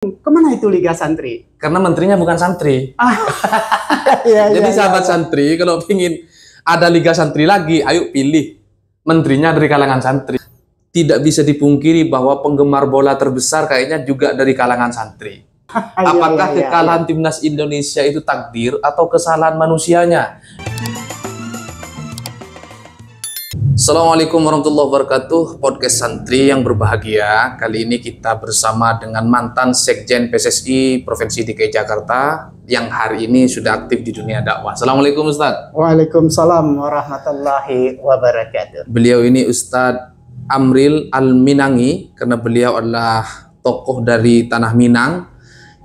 Kemana itu Liga Santri? Karena menterinya bukan santri. Jadi sahabat santri, kalau ingin ada Liga Santri lagi, ayo pilih menterinya dari kalangan santri. Tidak bisa dipungkiri bahwa penggemar bola terbesar kayaknya juga dari kalangan santri. Apakah kekalahan timnas Indonesia itu takdir atau kesalahan manusianya? Assalamualaikum warahmatullahi wabarakatuh. Podcast Santri yang berbahagia. Kali ini kita bersama dengan mantan Sekjen PSSI Provinsi DKI Jakarta yang hari ini sudah aktif di dunia dakwah. Assalamualaikum Ustadz. Waalaikumsalam warahmatullahi wabarakatuh. Beliau ini Ustadz Amril Al-Minangi karena beliau adalah tokoh dari Tanah Minang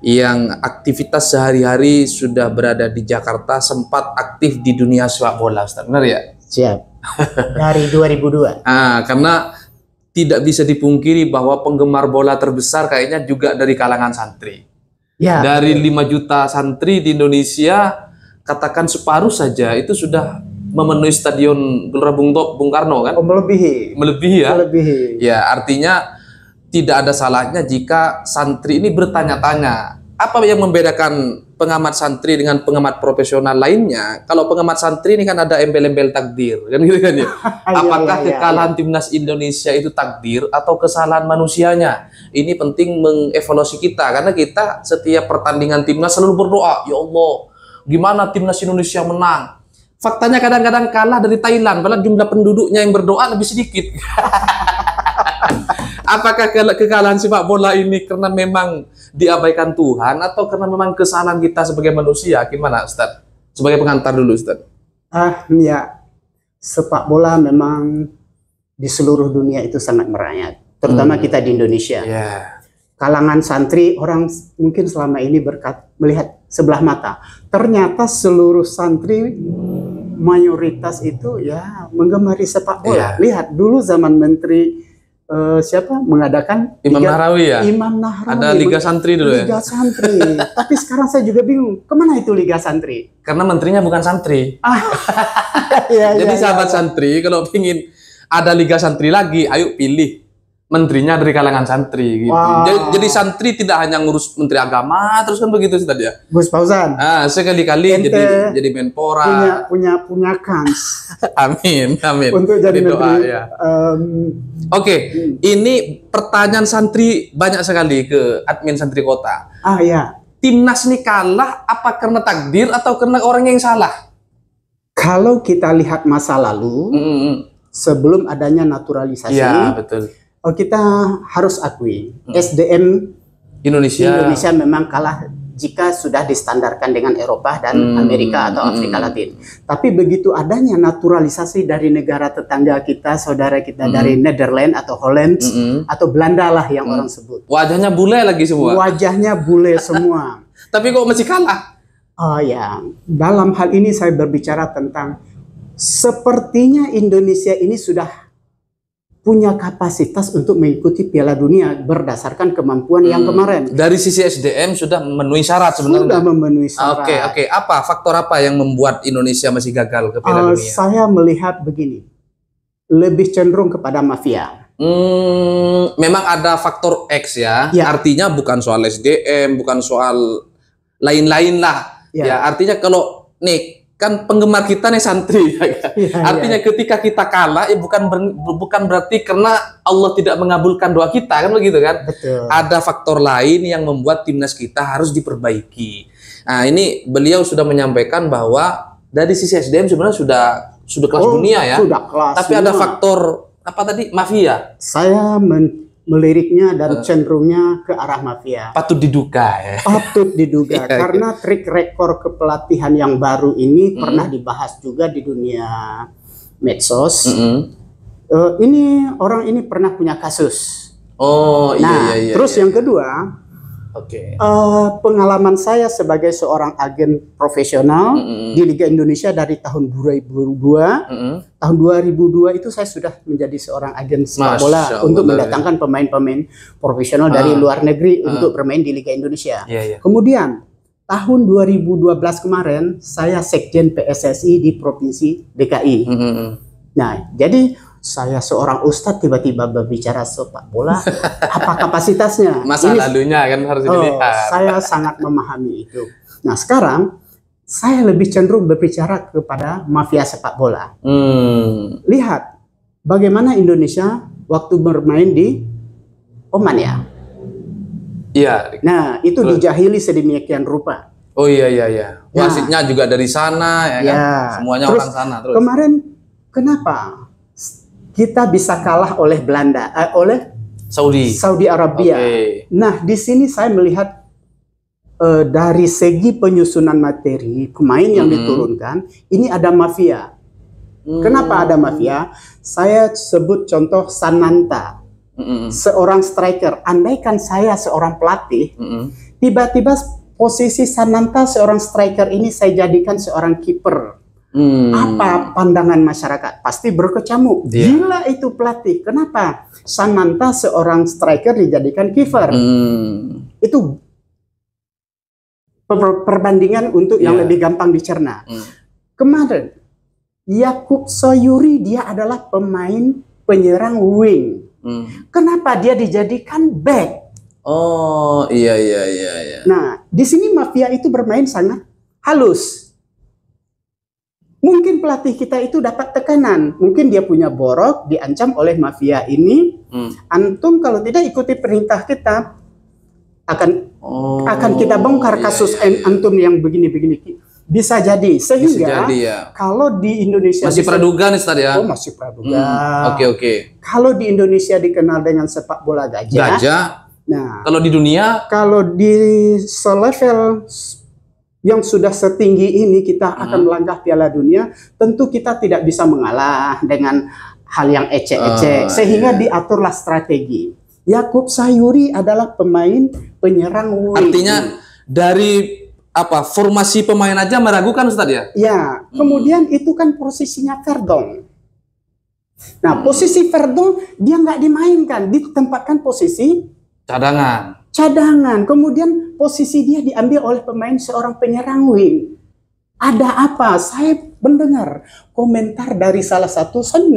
yang aktivitas sehari-hari sudah berada di Jakarta, sempat aktif di dunia sepak bola, Ustadz. Benar ya? Siap. Dari 2002. Karena tidak bisa dipungkiri bahwa penggemar bola terbesar kayaknya juga dari kalangan santri. Ya, dari 5 juta santri di Indonesia, katakan separuh saja itu sudah memenuhi stadion Gelora Bung Karno kan? Melebihi ya? Melebihi. Ya, artinya tidak ada salahnya jika santri ini bertanya-tanya, apa yang membedakan pengamat santri dengan pengamat profesional lainnya? Kalau pengamat santri ini kan ada embel-embel takdir, kan gitu kan ya? Apakah kekalahan timnas Indonesia itu takdir atau kesalahan manusianya? Ini penting mengevaluasi kita, karena kita setiap pertandingan timnas selalu berdoa, ya Allah, gimana timnas Indonesia menang? Faktanya kadang-kadang kalah dari Thailand, padahal jumlah penduduknya yang berdoa lebih sedikit. Apakah kekalahan sepak bola ini karena memang diabaikan Tuhan atau karena memang kesalahan kita sebagai manusia? Gimana Ustadz? Sebagai pengantar dulu Ustadz. Ya, sepak bola memang di seluruh dunia itu sangat merayat, terutama kita di Indonesia. Kalangan santri, orang mungkin selama ini melihat sebelah mata. Ternyata seluruh santri mayoritas itu ya menggemari sepak bola. Lihat dulu zaman Menteri siapa mengadakan Imam Nahrawi ya? Imam Nahrawi. Ada Liga Santri dulu ya? Liga Santri. Tapi sekarang saya juga bingung, kemana itu Liga Santri? Karena menterinya bukan santri. Jadi sahabat santri, kalau ingin ada Liga Santri lagi, ayo pilih menterinya dari kalangan santri gitu. Jadi santri tidak hanya ngurus menteri agama terus kan begitu Ustaz ya. Gus Fauzan. Sekali-kali jadi Menpora. Punya kans. Amin. Untuk jadi doa menteri. Ya. Oke, ini pertanyaan santri banyak sekali ke admin Santri Kota. Timnas ini kalah apa karena takdir atau karena orang yang salah? Kalau kita lihat masa lalu, sebelum adanya naturalisasi. Ya, betul. Kita harus akui SDM Indonesia memang kalah jika sudah distandarkan dengan Eropa dan Amerika atau Afrika Latin. Tapi begitu adanya naturalisasi dari negara tetangga kita, saudara kita dari Netherlands atau Holland atau Belanda lah yang orang sebut. Wajahnya bule lagi semua. Wajahnya bule semua. Tapi kok masih kalah? Dalam hal ini saya berbicara tentang sepertinya Indonesia ini sudah punya kapasitas untuk mengikuti Piala Dunia berdasarkan kemampuan yang kemarin. Dari sisi SDM sudah memenuhi syarat sebenarnya. Sudah memenuhi syarat. Oke. Faktor apa yang membuat Indonesia masih gagal ke Piala Dunia? Saya melihat begini, lebih cenderung kepada mafia. Memang ada faktor X ya. Artinya bukan soal SDM, bukan soal lain-lain lah. Artinya kalau kan penggemar kita nih santri, artinya ketika kita kalah, bukan berarti karena Allah tidak mengabulkan doa kita, kan begitu kan? Betul. Ada faktor lain yang membuat timnas kita harus diperbaiki. Nah, ini beliau sudah menyampaikan bahwa dari sisi SDM sebenarnya sudah kelas dunia ya. Sudah kelas. Tapi ada faktor apa tadi? Mafia. Saya meliriknya dan cenderungnya ke arah mafia. Patut diduga ya. Patut diduga karena trik rekor kepelatihan yang baru ini pernah dibahas juga di dunia medsos. Ini orang ini pernah punya kasus. Terus yang kedua, pengalaman saya sebagai seorang agen profesional di Liga Indonesia dari tahun 2002. Tahun 2002 itu saya sudah menjadi seorang agen sepak bola untuk mendatangkan pemain-pemain profesional dari luar negeri untuk bermain di Liga Indonesia. Kemudian tahun 2012 kemarin saya Sekjen PSSI di Provinsi DKI. Nah, jadi saya seorang ustadz tiba-tiba berbicara sepak bola, apa kapasitasnya? Masa lalunya kan harus dilihat. Saya sangat memahami itu. Nah sekarang saya lebih cenderung berbicara kepada mafia sepak bola. Lihat bagaimana Indonesia waktu bermain di Oman ya. Iya. Nah itu dijahili sedemikian rupa. Oh iya. Wasitnya juga dari sana ya kan. Semuanya terus, orang sana. Terus kemarin kenapa kita bisa kalah oleh Belanda, oleh Saudi Arabia. Nah, di sini saya melihat dari segi penyusunan materi pemain yang diturunkan, ini ada mafia. Kenapa ada mafia? Saya sebut contoh Sananta, seorang striker. Andaikan saya seorang pelatih, tiba-tiba posisi Sananta seorang striker ini saya jadikan seorang kiper. Apa pandangan masyarakat? Pasti berkecamuk. Gila itu pelatih. Kenapa? Sananta seorang striker dijadikan kiper. Itu perbandingan untuk yang lebih gampang dicerna. Kemarin Yakub Soyuri dia adalah pemain penyerang wing. Kenapa dia dijadikan back? Oh iya. Nah di sini mafia itu bermain sangat halus. Mungkin pelatih kita itu dapat tekanan. Mungkin dia punya borok, diancam oleh mafia ini. Antum kalau tidak ikuti perintah kita, akan kita bongkar kasus antum yang begini-begini. Bisa jadi. Sehingga kalau di Indonesia... Masih praduga nih Ustaz ya? Oh masih praduga. Oke. Kalau di Indonesia dikenal dengan sepak bola gajah. Nah, kalau di dunia? Kalau di selevel yang sudah setinggi ini kita akan melangkah Piala Dunia, tentu kita tidak bisa mengalah dengan hal yang ecek-ecek, sehingga diaturlah strategi. Yakub Sayuri adalah pemain penyerang wing. Artinya dari apa formasi pemain aja meragukan Ustaz ya? Ya, kemudian itu kan posisinya Verdong. Nah, posisi Verdong dia nggak dimainkan, ditempatkan posisi cadangan. Kemudian posisi dia diambil oleh pemain seorang penyerang wing. Ada apa? Saya mendengar komentar dari salah satu, saya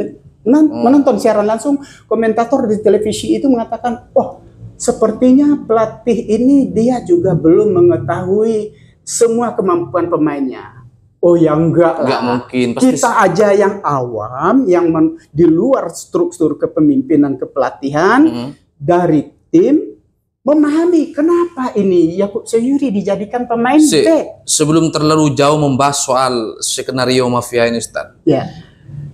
menonton siaran langsung, komentator di televisi itu mengatakan, wah sepertinya pelatih ini dia juga belum mengetahui semua kemampuan pemainnya. Oh ya enggak mungkin. Kita aja yang awam, yang di luar struktur kepemimpinan kepelatihan dari tim, memahami kenapa ini Yakub Sayuri dijadikan pemain back. Sebelum terlalu jauh membahas soal skenario mafia ini Ustaz. Ya.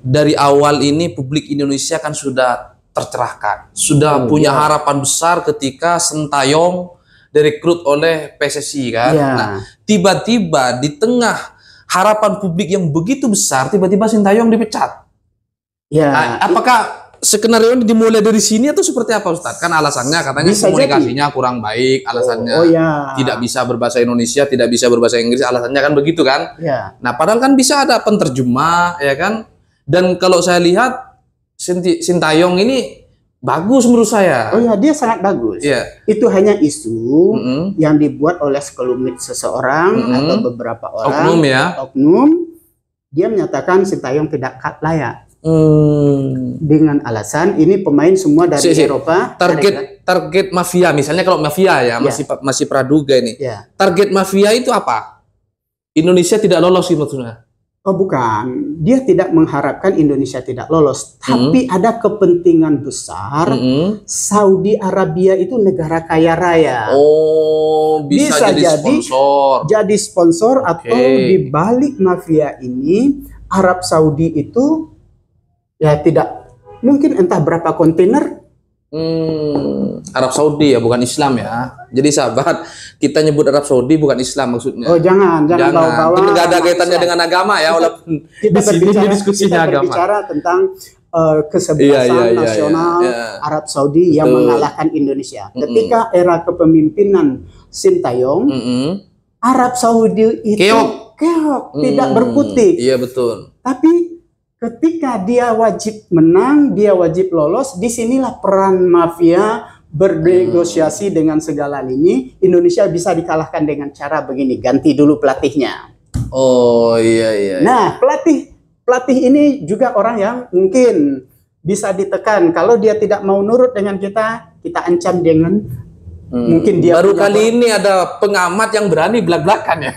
Dari awal ini publik Indonesia kan sudah tercerahkan. Sudah punya harapan besar ketika Sintayong direkrut oleh PSSI kan. Nah, tiba-tiba di tengah harapan publik yang begitu besar, tiba-tiba Sintayong dipecat. Nah, apakah skenario ini dimulai dari sini atau seperti apa Ustaz? Kan alasannya katanya bisa komunikasinya kurang baik, alasannya tidak bisa berbahasa Indonesia, tidak bisa berbahasa Inggris, alasannya kan begitu kan? Nah, padahal kan bisa ada penerjemah ya kan? Dan kalau saya lihat Sintayong ini bagus menurut saya. Oh ya, dia sangat bagus. Itu hanya isu yang dibuat oleh sekelumit seseorang atau beberapa orang. Oknum. Dia menyatakan Sintayong tidak layak. Dengan alasan ini pemain semua dari Eropa. Target mafia, misalnya kalau mafia ya masih praduga ini. Target mafia itu apa? Indonesia tidak lolos sih maksudnya. Oh bukan, dia tidak mengharapkan Indonesia tidak lolos, tapi ada kepentingan besar. Saudi Arabia itu negara kaya raya. Oh, bisa jadi sponsor. Jadi sponsor atau di balik mafia ini Arab Saudi itu ya tidak mungkin entah berapa kontainer. Arab Saudi ya, bukan Islam ya. Jadi sahabat, kita nyebut Arab Saudi bukan Islam maksudnya. Oh jangan bawa-bawa. Ini nggak ada kaitannya dengan agama ya, walaupun kita berbicara tentang kesebelasan nasional Arab Saudi yang mengalahkan Indonesia. Ketika era kepemimpinan Sintayong, Arab Saudi itu keok, tidak berkutik. Iya betul. Tapi ketika dia wajib menang, dia wajib lolos, disinilah peran mafia bernegosiasi dengan segala lini. Indonesia bisa dikalahkan dengan cara begini, ganti dulu pelatihnya. Oh iya. Nah pelatih ini juga orang yang mungkin bisa ditekan. Kalau dia tidak mau nurut dengan kita, kita ancam dengan mungkin dia baru kali ini ada pengamat yang berani belak-belakan ya.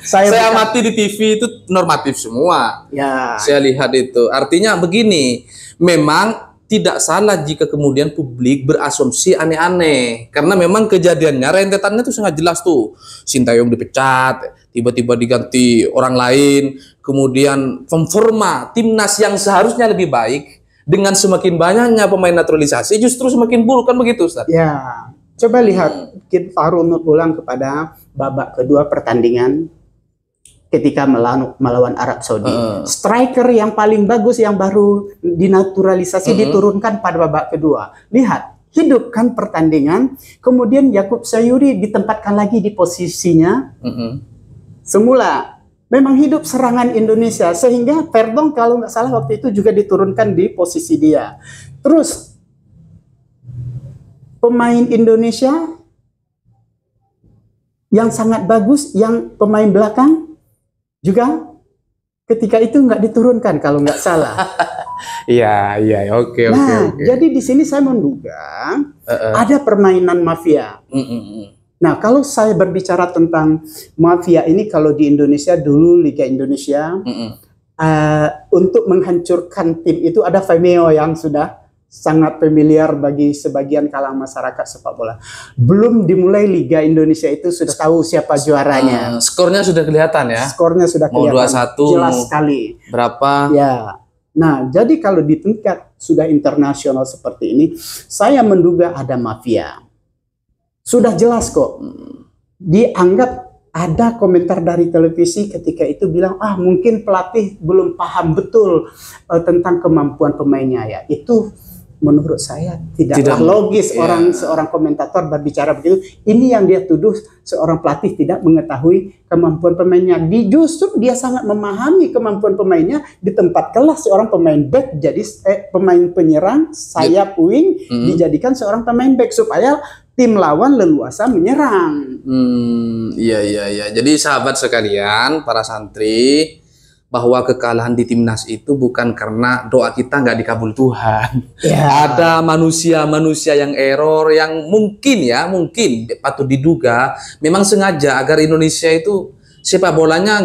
Saya amati di TV itu normatif semua. Ya. Saya lihat itu. Artinya begini, memang tidak salah jika kemudian publik berasumsi aneh-aneh. Karena memang kejadiannya, rentetannya itu sangat jelas tuh. Sintayong dipecat, tiba-tiba diganti orang lain. Kemudian Forma timnas yang seharusnya lebih baik, dengan semakin banyaknya pemain naturalisasi justru semakin buruk, kan begitu, Ustaz? Ya, coba lihat, kita runut ulang kepada babak kedua pertandingan ketika melawan Arab Saudi. Striker yang paling bagus yang baru dinaturalisasi diturunkan pada babak kedua. Lihat, hidupkan pertandingan, kemudian Yakub Sayuri ditempatkan lagi di posisinya semula. Memang hidup serangan Indonesia, sehingga Verdong kalau nggak salah waktu itu juga diturunkan di posisi dia. Terus pemain Indonesia yang sangat bagus, yang pemain belakang juga ketika itu nggak diturunkan kalau nggak salah. Iya, oke. Jadi di sini saya menduga ada permainan mafia. Nah, kalau saya berbicara tentang mafia ini, kalau di Indonesia dulu, Liga Indonesia, untuk menghancurkan tim itu ada Vimeo yang sudah sangat familiar bagi sebagian kalangan masyarakat sepak bola. Belum dimulai Liga Indonesia itu sudah tahu siapa juaranya. Skornya sudah kelihatan ya? Skornya sudah kelihatan. Mau 2-1. Jelas sekali. Berapa? Ya. Nah, jadi kalau di tingkat sudah internasional seperti ini, saya menduga ada mafia. Sudah jelas kok. Dianggap ada komentar dari televisi ketika itu bilang, mungkin pelatih belum paham betul tentang kemampuan pemainnya ya. Itu menurut saya tidak logis seorang komentator berbicara begitu. Ini yang dia tuduh seorang pelatih tidak mengetahui kemampuan pemainnya. Justru dia sangat memahami kemampuan pemainnya, ditempatkanlah seorang pemain back jadi pemain penyerang sayap wing dijadikan seorang pemain back supaya tim lawan leluasa menyerang. Iya. Jadi sahabat sekalian, para santri, bahwa kekalahan di timnas itu bukan karena doa kita nggak dikabul Tuhan. Ada manusia-manusia yang error, yang mungkin patut diduga memang sengaja agar Indonesia itu sepak bolanya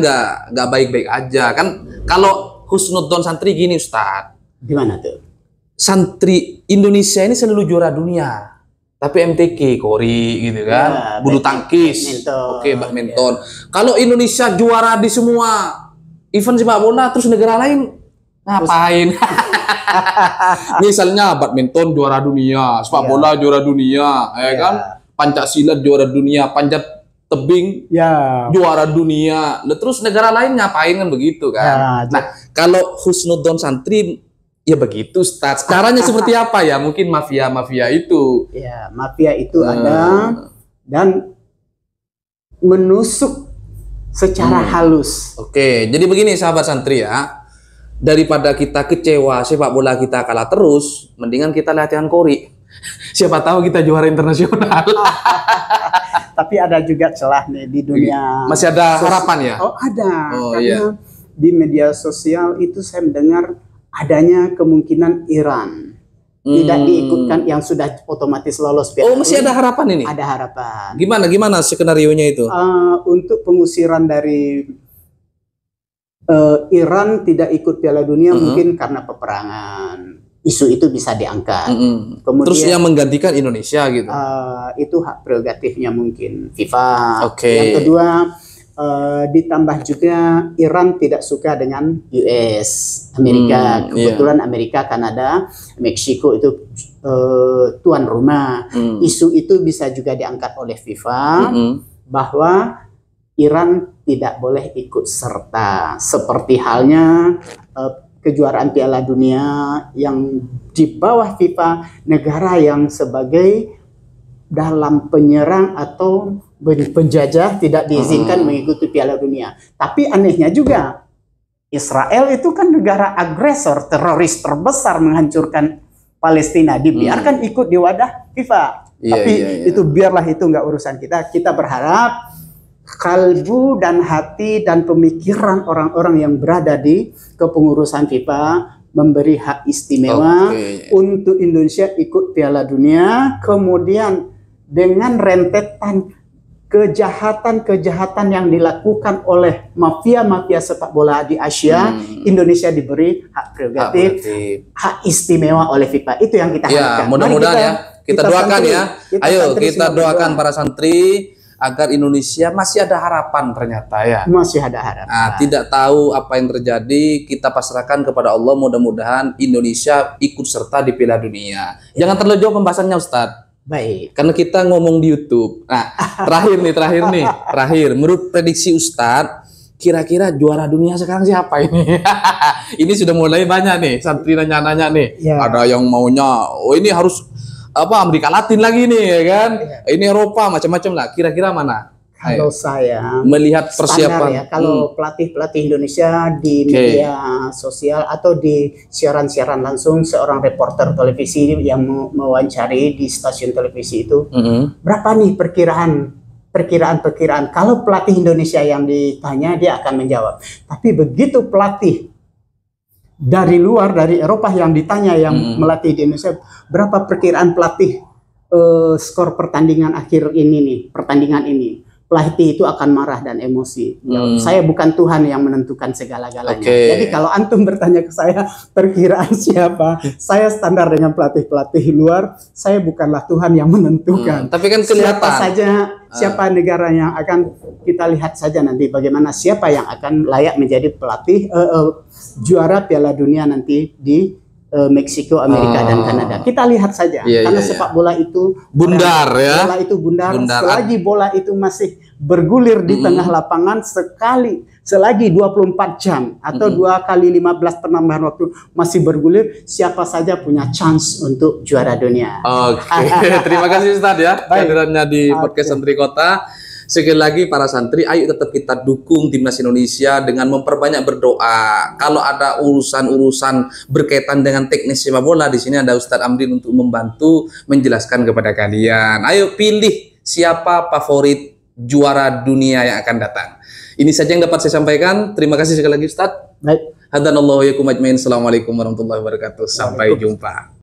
nggak baik-baik aja. Kan kalau husnudzon santri gini, Ustadz. Gimana tuh? Santri Indonesia ini selalu juara dunia. Tapi MTQ, Kori gitu kan, bulu tangkis, badminton. Kalau Indonesia juara di semua event sepak bola, terus negara lain ngapain? Misalnya badminton juara dunia, sepak bola juara dunia, kan? Pancak-silat juara dunia, panjat tebing juara dunia. Terus negara lain ngapain, kan begitu kan? Nah, kalau husnudzon santri ya begitu, Ustaz. Caranya seperti apa ya? Mungkin mafia itu. Ya, mafia itu ada dan menusuk secara halus. Oke, jadi begini sahabat santri ya. Daripada kita kecewa sepak bola kita kalah terus, mendingan kita latihan Kori. Siapa tahu kita juara internasional. Tapi ada juga celah nih di dunia. Masih ada harapan ya? Oh, ada. Karena di media sosial itu saya mendengar adanya kemungkinan Iran tidak diikutkan yang sudah otomatis lolos. Oh, masih ada harapan ini? Ada harapan. Gimana skenario-nya itu? Untuk pengusiran dari Iran tidak ikut Piala Dunia mungkin karena peperangan. Isu itu bisa diangkat. Kemudian, terus yang menggantikan Indonesia gitu? Itu hak prerogatifnya mungkin FIFA. Yang kedua, ditambah juga Iran tidak suka dengan US, Amerika. Kebetulan Amerika, Kanada, Meksiko itu tuan rumah. Isu itu bisa juga diangkat oleh FIFA bahwa Iran tidak boleh ikut serta, seperti halnya kejuaraan Piala Dunia yang di bawah FIFA, negara yang sebagai dalam penyerang atau penjajah tidak diizinkan mengikuti Piala Dunia. Tapi anehnya juga, Israel itu kan negara agresor, teroris terbesar menghancurkan Palestina, dibiarkan ikut di wadah FIFA. Tapi itu biarlah, itu nggak urusan kita. Kita berharap kalbu dan hati dan pemikiran orang-orang yang berada di kepengurusan FIFA memberi hak istimewa untuk Indonesia ikut Piala Dunia, kemudian dengan rentetan kejahatan-kejahatan yang dilakukan oleh mafia-mafia sepak bola di Asia, Indonesia diberi hak prerogatif, hak istimewa oleh FIFA. Itu yang kita harapkan. Mudah-mudahan ya, kita doakan santri, ya. Ayo kita doakan para santri agar Indonesia masih ada harapan ternyata ya. Masih ada harapan. Nah, tidak tahu apa yang terjadi, kita pasrahkan kepada Allah. Mudah-mudahan Indonesia ikut serta di Piala Dunia. Jangan terlalu jauh pembahasannya, Ustadz. Baik. Karena kita ngomong di YouTube. Nah, terakhir. Menurut prediksi Ustadz, kira-kira juara dunia sekarang siapa ini? Ini sudah mulai banyak nih, santri nanya-nanya nih. Ya. Ada yang maunya, oh ini harus Amerika Latin lagi nih, ya kan? Ya. Ini Eropa, macam-macam lah. Kira-kira mana? Kalau saya melihat persiapan ya, kalau pelatih-pelatih Indonesia di media sosial atau di siaran-siaran langsung, seorang reporter televisi yang mewawancari di stasiun televisi itu, berapa nih perkiraan? Kalau pelatih Indonesia yang ditanya, dia akan menjawab. Tapi begitu pelatih dari luar, dari Eropa yang ditanya, yang melatih di Indonesia, berapa perkiraan pelatih skor pertandingan ini? Pelatih itu akan marah dan emosi. Saya bukan Tuhan yang menentukan segala-galanya. Jadi kalau antum bertanya ke saya perkiraan siapa, saya standar dengan pelatih-pelatih luar. Saya bukanlah Tuhan yang menentukan. Tapi kan kelihatan siapa negara yang akan kita lihat saja nanti bagaimana siapa yang akan layak menjadi pelatih juara Piala Dunia nanti di Meksiko, Amerika dan Kanada. Kita lihat saja, karena sepak bola itu bundar ya. Bola itu bundar. Selagi bola itu masih bergulir di tengah lapangan, selagi 24 jam atau 2 kali 15 penambahan waktu masih bergulir, siapa saja punya chance untuk juara dunia. Terima kasih Ustadz ya kehadirannya di podcast Santri Kota. Sekali lagi para santri, ayo tetap kita dukung timnas Indonesia dengan memperbanyak berdoa. Kalau ada urusan-urusan berkaitan dengan teknis sepak bola, di sini ada Ustadz Amrin untuk membantu menjelaskan kepada kalian. Ayo pilih siapa favorit juara dunia yang akan datang. Ini saja yang dapat saya sampaikan. Terima kasih sekali lagi Ustadz. Hadanallahu yakum ajmain. Assalamualaikum warahmatullahi wabarakatuh. Sampai jumpa.